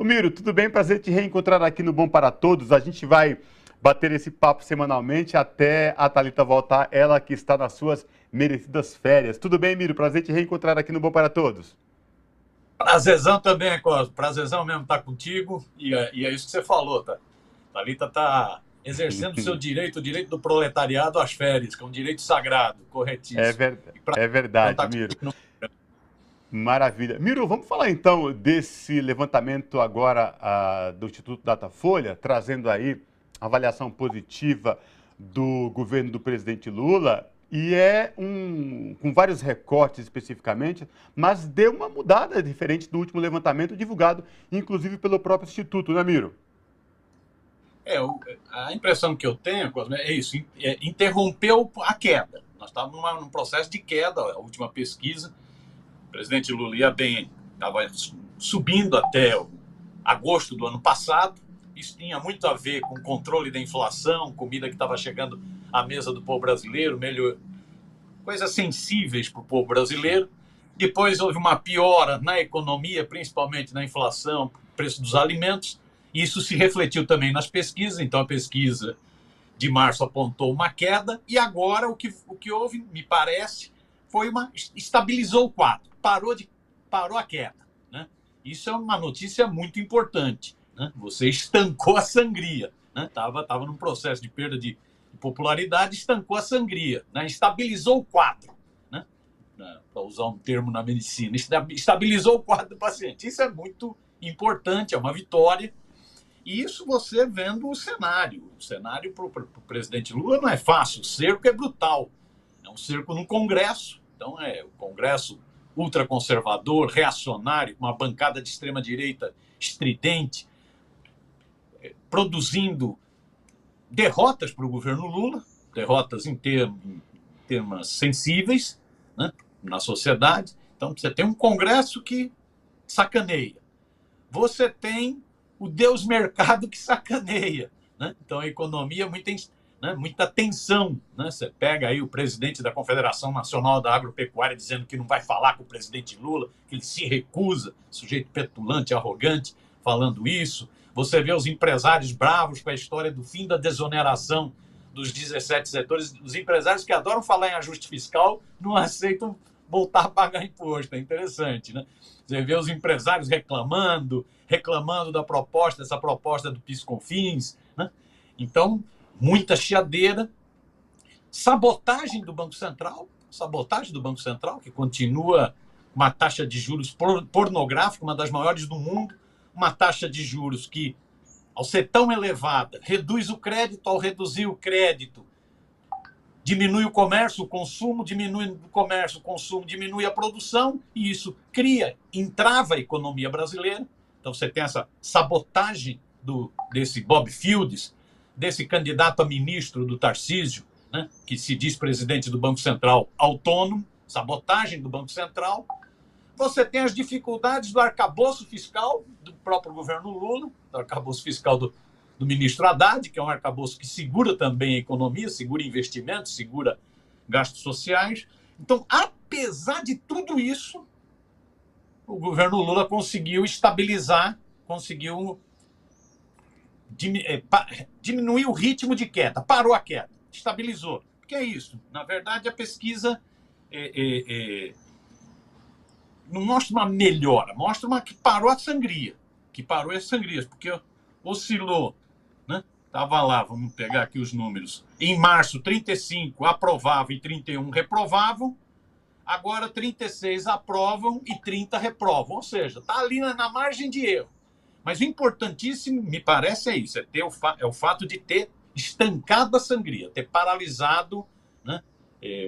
Miro, tudo bem? Prazer te reencontrar aqui no Bom para Todos. A gente vai bater esse papo semanalmente até a Thalita voltar, ela que está nas suas merecidas férias. Tudo bem, Miro? Prazer te reencontrar aqui no Bom para Todos. Prazerzão também, Cosmo. Prazerzão mesmo estar contigo. E é isso que você falou, tá? Thalita está exercendo o seu direito, o direito do proletariado às férias, que é um direito sagrado, É, corretíssimo. é Então verdade, tá Miro. contigo. Maravilha. Miro, vamos falar então desse levantamento agora do Instituto Datafolha, trazendo aí avaliação positiva do governo do presidente Lula, e com vários recortes especificamente, mas deu uma mudada diferente do último levantamento divulgado, inclusive pelo próprio Instituto, né, Miro? A impressão que eu tenho, Cosmo, é isso, interrompeu a queda. Nós estávamos num processo de queda, a última pesquisa. O presidente Lula ia bem, estava subindo até agosto do ano passado. Isso tinha muito a ver com o controle da inflação, comida que estava chegando à mesa do povo brasileiro, coisas sensíveis para o povo brasileiro. Depois houve uma piora na economia, principalmente na inflação, preço dos alimentos. Isso se refletiu também nas pesquisas. Então, a pesquisa de março apontou uma queda. E agora, o que houve, me parece, foi estabilizou o quadro, parou a queda, né? Isso é uma notícia muito importante, né? Você estancou a sangria, né? Tava num processo de perda de popularidade, estancou a sangria, né? Estabilizou o quadro, né? Para usar um termo na medicina, estabilizou o quadro do paciente. Isso é muito importante, é uma vitória. E isso você vendo o cenário. O cenário para o presidente Lula não é fácil, o cerco é brutal. É um cerco no Congresso. Então, o Congresso ultraconservador, reacionário, uma bancada de extrema-direita estridente, produzindo derrotas para o governo Lula, derrotas em termos sensíveis, né, na sociedade. Então, você tem um Congresso que sacaneia. Você tem o Deus Mercado que sacaneia, né? Então, a economia muita tensão, né? Você pega aí o presidente da Confederação Nacional da Agropecuária dizendo que não vai falar com o presidente Lula, que ele se recusa, sujeito petulante, arrogante, falando isso. Você vê os empresários bravos com a história do fim da desoneração dos 17 setores. Os empresários que adoram falar em ajuste fiscal não aceitam voltar a pagar imposto. É interessante, né? Você vê os empresários reclamando dessa proposta do PIS/COFINS, né? Então, muita chiadeira, sabotagem do Banco Central, que continua uma taxa de juros pornográfica, uma das maiores do mundo, uma taxa de juros que, ao ser tão elevada, reduz o crédito. Ao reduzir o crédito, diminui o comércio, o consumo, diminui o comércio, o consumo, diminui a produção, e isso entrava a economia brasileira. Então você tem essa sabotagem desse Bob Fields, desse candidato a ministro do Tarcísio, né, que se diz presidente do Banco Central autônomo, sabotagem do Banco Central. Você tem as dificuldades do arcabouço fiscal do próprio governo Lula, do arcabouço fiscal do ministro Haddad, que é um arcabouço que segura também a economia, segura investimentos, segura gastos sociais. Então, apesar de tudo isso, o governo Lula conseguiu estabilizar, conseguiu diminuir o ritmo de queda, parou a queda, estabilizou. O que é isso? Na verdade, a pesquisa não mostra uma melhora, mostra que parou as sangrias, porque oscilou, né? Estava lá, vamos pegar aqui os números. Em março, 35 aprovavam e 31 reprovavam. Agora, 36 aprovam e 30 reprovam. Ou seja, está ali na margem de erro. Mas o importantíssimo, me parece, é isso. É o fato de ter estancado a sangria, ter paralisado, né,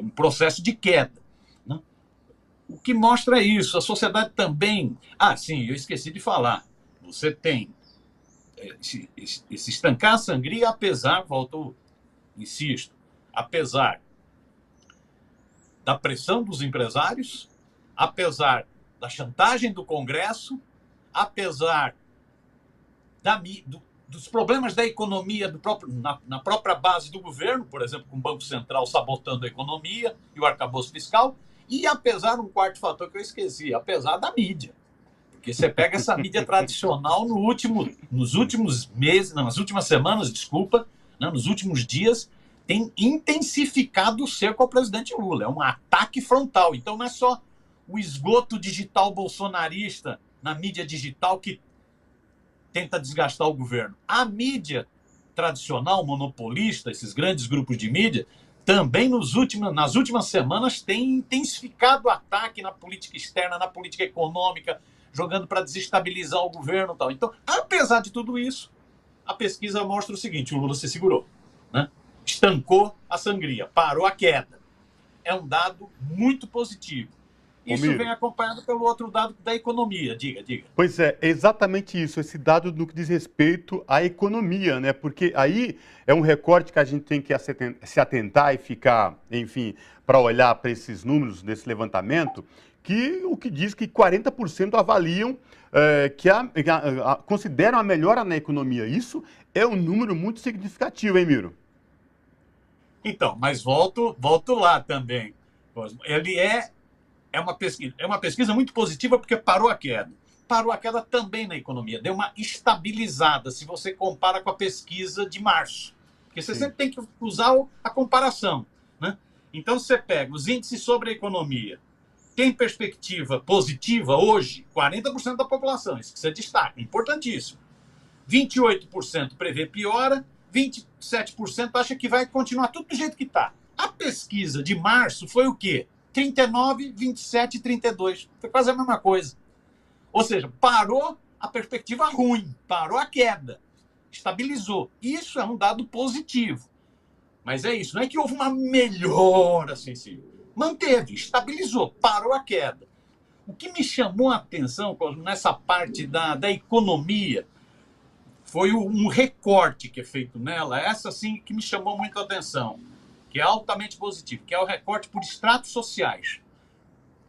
um processo de queda, né? O que mostra isso. A sociedade também... sim, eu esqueci de falar. Você tem esse estancar a sangria, insisto, apesar da pressão dos empresários, apesar da chantagem do Congresso, apesar dos problemas da economia na própria base do governo, por exemplo, com o Banco Central sabotando a economia e o arcabouço fiscal, e apesar, um quarto fator que eu esqueci, apesar da mídia. Porque Porque você pega essa mídia tradicional nos últimos meses, não, nas últimas semanas, desculpa, não, nos últimos dias, tem intensificado o cerco ao presidente Lula. É um ataque frontal. Então não é só o esgoto digital bolsonarista na mídia digital que tenta desgastar o governo. A mídia tradicional, monopolista, esses grandes grupos de mídia, também nas últimas semanas tem intensificado o ataque na política externa, na política econômica, jogando para desestabilizar o governo e tal. Então, apesar de tudo isso, a pesquisa mostra o seguinte: o Lula se segurou, né? Estancou a sangria, parou a queda. É um dado muito positivo. Isso vem acompanhado pelo outro dado da economia. Diga. Pois é exatamente isso, esse dado no que diz respeito à economia, né? Porque aí é um recorte que a gente tem que se atentar e ficar, enfim, para olhar para esses números desse levantamento, que o que diz que 40% avaliam consideram a melhora na economia. Isso é um número muito significativo, hein, Miro? Então, mas volto lá também. Ele é uma pesquisa muito positiva porque parou a queda. Parou a queda também na economia. Deu uma estabilizada se você compara com a pesquisa de março. Porque você sempre tem que usar a comparação, né? Então, você pega os índices sobre a economia. Tem perspectiva positiva hoje? 40% da população. Isso que você destaca. Importantíssimo. 28% prevê piora. 27% acha que vai continuar tudo do jeito que está. A pesquisa de março foi o quê? 39, 27 e 32. Foi quase a mesma coisa. Ou seja, parou a perspectiva ruim, parou a queda, estabilizou. Isso é um dado positivo. Mas é isso, não é que houve uma melhora sensível. Manteve, estabilizou, parou a queda. O que me chamou a atenção nessa parte da economia foi um recorte que é feito nela, essa sim que me chamou muito a atenção, que é altamente positivo, que é o recorte por estratos sociais.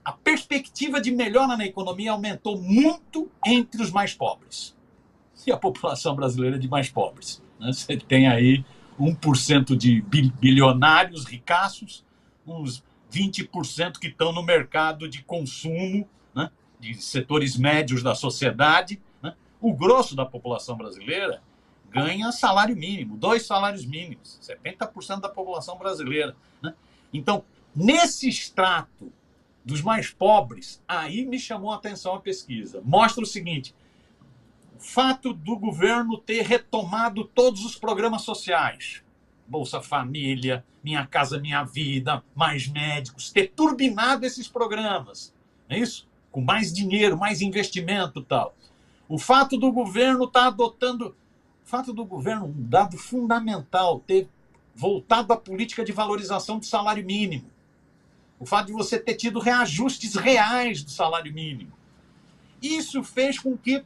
A perspectiva de melhora na economia aumentou muito entre os mais pobres. E a população brasileira é de mais pobres, né? Você tem aí 1% de bilionários ricaços, uns 20% que estão no mercado de consumo, né? De setores médios da sociedade. O grosso da população brasileira ganha salário mínimo, 2 salários mínimos, 70% da população brasileira, né? Então, nesse extrato dos mais pobres, aí me chamou a atenção a pesquisa. Mostra o seguinte: o fato do governo ter retomado todos os programas sociais, Bolsa Família, Minha Casa Minha Vida, Mais Médicos, ter turbinado esses programas, não é isso? Com mais dinheiro, mais investimento e tal. O fato do governo estar adotando... O fato do governo, um dado fundamental, ter voltado à política de valorização do salário mínimo. O fato de você ter tido reajustes reais do salário mínimo. Isso fez com que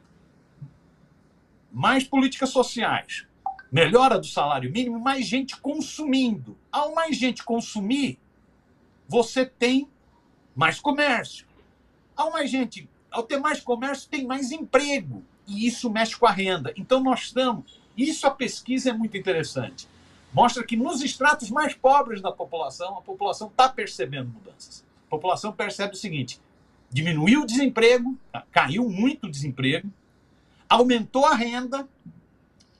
mais políticas sociais, melhora do salário mínimo, mais gente consumindo. Ao mais gente consumir, você tem mais comércio. Ao ter mais comércio, tem mais emprego. E isso mexe com a renda. Então, nós estamos... Isso, a pesquisa é muito interessante. Mostra que nos estratos mais pobres da população, a população está percebendo mudanças. A população percebe o seguinte: diminuiu o desemprego, caiu muito o desemprego, aumentou a renda,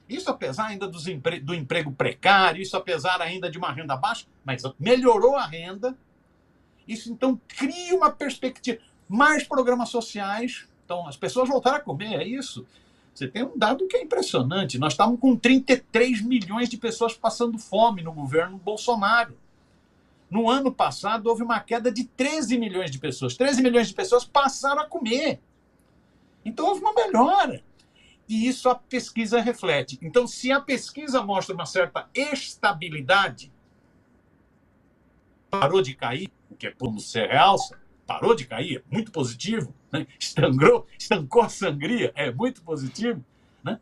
isso apesar ainda do emprego precário, isso apesar ainda de uma renda baixa, mas melhorou a renda. Isso, então, cria uma perspectiva. Mais programas sociais. Então, as pessoas voltaram a comer, é isso. Você tem um dado que é impressionante. Nós estávamos com 33 milhões de pessoas passando fome no governo Bolsonaro. No ano passado, houve uma queda de 13 milhões de pessoas. 13 milhões de pessoas passaram a comer. Então, houve uma melhora. E isso a pesquisa reflete. Então, se a pesquisa mostra uma certa estabilidade, parou de cair, o que é como se realça, parou de cair, é muito positivo, né? Estancou a sangria, é muito positivo, né?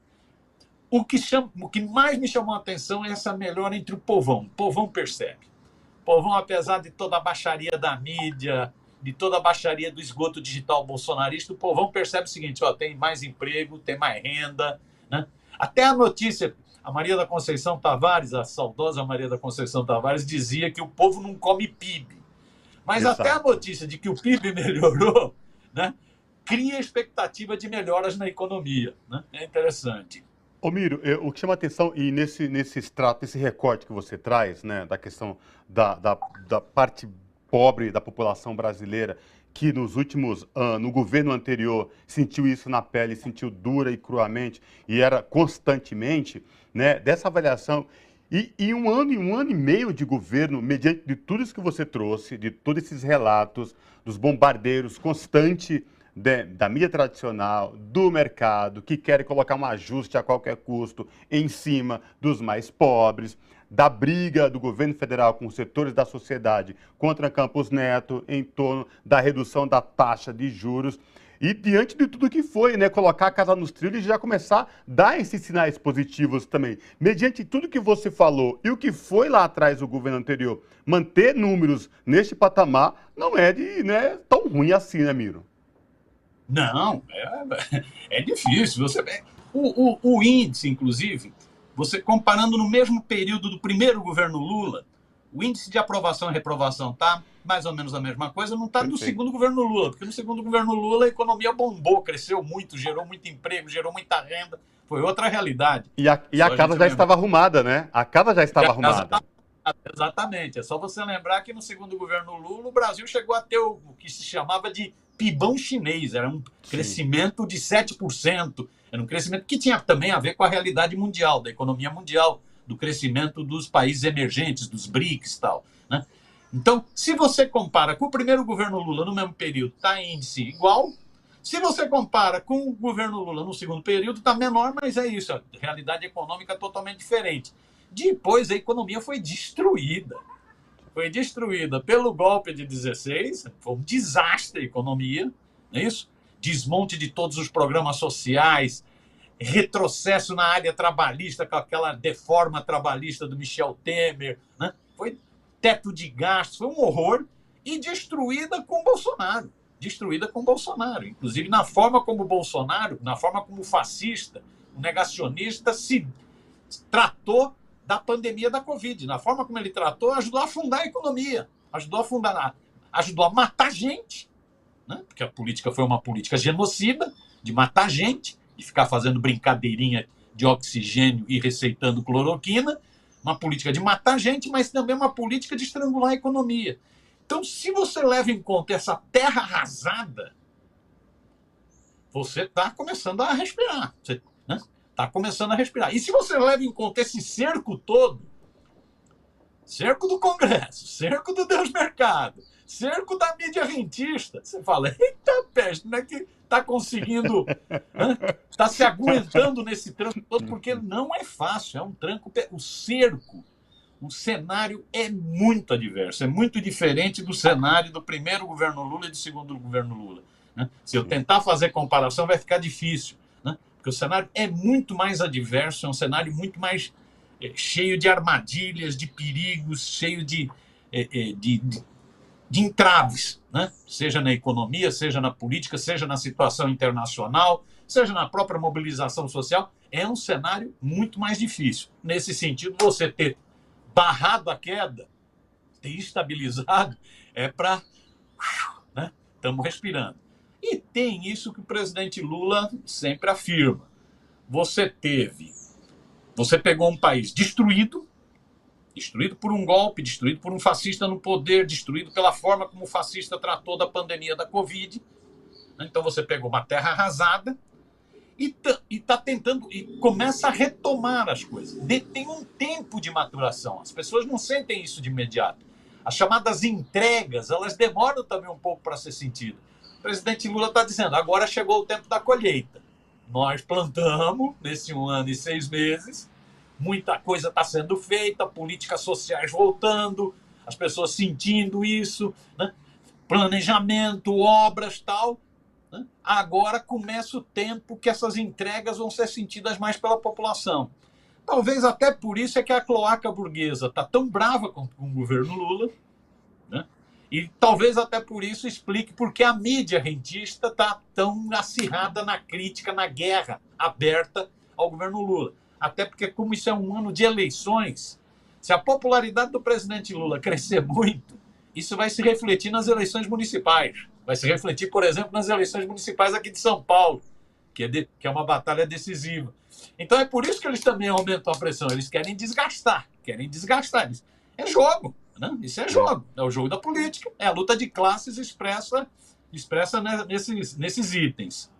O que mais me chamou a atenção é essa melhora entre o povão. O povão percebe. O povão, apesar de toda a baixaria da mídia, de toda a baixaria do esgoto digital bolsonarista, o povão percebe o seguinte: ó, tem mais emprego, tem mais renda, né? Até a notícia, a Maria da Conceição Tavares, a saudosa Maria da Conceição Tavares, dizia que o povo não come PIB. Mas exato. Até a notícia de que o PIB melhorou, né, cria expectativa de melhoras na economia, né? É interessante. Ô Miro, o que chama atenção, e nesse extrato, esse recorte que você traz, né, da questão da parte pobre da população brasileira, que nos últimos anos, no governo anterior, sentiu isso na pele, sentiu dura e cruamente, e era constantemente, né, dessa avaliação. E um ano e meio de governo, mediante de tudo isso que você trouxe, de todos esses relatos, dos bombardeiros constantes da mídia tradicional, do mercado, que querem colocar um ajuste a qualquer custo em cima dos mais pobres, da briga do governo federal com os setores da sociedade contra Campos Neto em torno da redução da taxa de juros. E diante de tudo que foi, né, colocar a casa nos trilhos e já começar a dar esses sinais positivos também. Mediante tudo que você falou e o que foi lá atrás o governo anterior, manter números neste patamar não é tão ruim assim, né, Miro? Não, é difícil. O índice, inclusive, você comparando no mesmo período do primeiro governo Lula, o índice de aprovação e reprovação está mais ou menos a mesma coisa, não está do segundo governo Lula, porque no segundo governo Lula a economia bombou, cresceu muito, gerou muito emprego, gerou muita renda, foi outra realidade. E a casa já estava arrumada, né? A casa já estava arrumada. Exatamente. É só você lembrar que no segundo governo Lula o Brasil chegou a ter o que se chamava de pibão chinês, era um crescimento de 7%, era um crescimento que tinha também a ver com a realidade mundial, da economia mundial, do crescimento dos países emergentes, dos BRICS e tal, né? Então, se você compara com o primeiro governo Lula no mesmo período, está em índice igual. Se você compara com o governo Lula no segundo período, está menor, mas é isso, a realidade econômica é totalmente diferente. Depois a economia foi destruída. Foi destruída pelo golpe de 16, foi um desastre a economia, não é isso? Desmonte de todos os programas sociais, retrocesso na área trabalhista, com aquela deforma trabalhista do Michel Temer, né? Foi teto de gastos, foi um horror, e destruída com o Bolsonaro. Destruída com o Bolsonaro. Inclusive, na forma como o Bolsonaro, na forma como o fascista, o negacionista, se tratou da pandemia da Covid. Na forma como ele tratou, ajudou a afundar a economia, ajudou a matar gente, né? Porque a política foi uma política genocida, de matar gente, de ficar fazendo brincadeirinha de oxigênio e receitando cloroquina, uma política de matar gente, mas também uma política de estrangular a economia. Então, se você leva em conta essa terra arrasada, você está começando a respirar. Você, né? Está começando a respirar. E se você leva em conta esse cerco todo, cerco do Congresso, cerco do Deus Mercado, cerco da mídia rentista, você fala, eita peste, não é que está conseguindo, está se aguentando nesse tranco todo, porque não é fácil, é um tranco, o cerco, o cenário é muito adverso, é muito diferente do cenário do primeiro governo Lula e do segundo governo Lula, né? Se eu tentar fazer comparação, vai ficar difícil, né? Porque o cenário é muito mais adverso, é um cenário muito mais cheio de armadilhas, de perigos, cheio de entraves, né? Seja na economia, seja na política, seja na situação internacional, seja na própria mobilização social. É um cenário muito mais difícil. Nesse sentido, você ter barrado a queda, ter estabilizado, é para... né? Estamos respirando. E tem isso que o presidente Lula sempre afirma. Você pegou um país destruído por um golpe, destruído por um fascista no poder, destruído pela forma como o fascista tratou da pandemia da Covid. Então você pegou uma terra arrasada e está tentando, e começa a retomar as coisas. Tem um tempo de maturação. As pessoas não sentem isso de imediato. As chamadas entregas, elas demoram também um pouco para ser sentidas. O presidente Lula está dizendo, agora chegou o tempo da colheita. Nós plantamos nesse 1 ano e 6 meses, muita coisa está sendo feita, políticas sociais voltando, as pessoas sentindo isso, né? Planejamento, obras, tal. Né? Agora começa o tempo que essas entregas vão ser sentidas mais pela população. Talvez até por isso é que a cloaca burguesa está tão brava com o governo Lula, né? E talvez até por isso explique por que a mídia rentista está tão acirrada na crítica, na guerra aberta ao governo Lula. Até porque, como isso é um ano de eleições, se a popularidade do presidente Lula crescer muito, isso vai se refletir nas eleições municipais. Vai se refletir, por exemplo, nas eleições municipais aqui de São Paulo, que é uma batalha decisiva. Então é por isso que eles também aumentam a pressão. Eles querem desgastar. É jogo, né? Isso é jogo. É o jogo da política. É a luta de classes expressa nesses itens.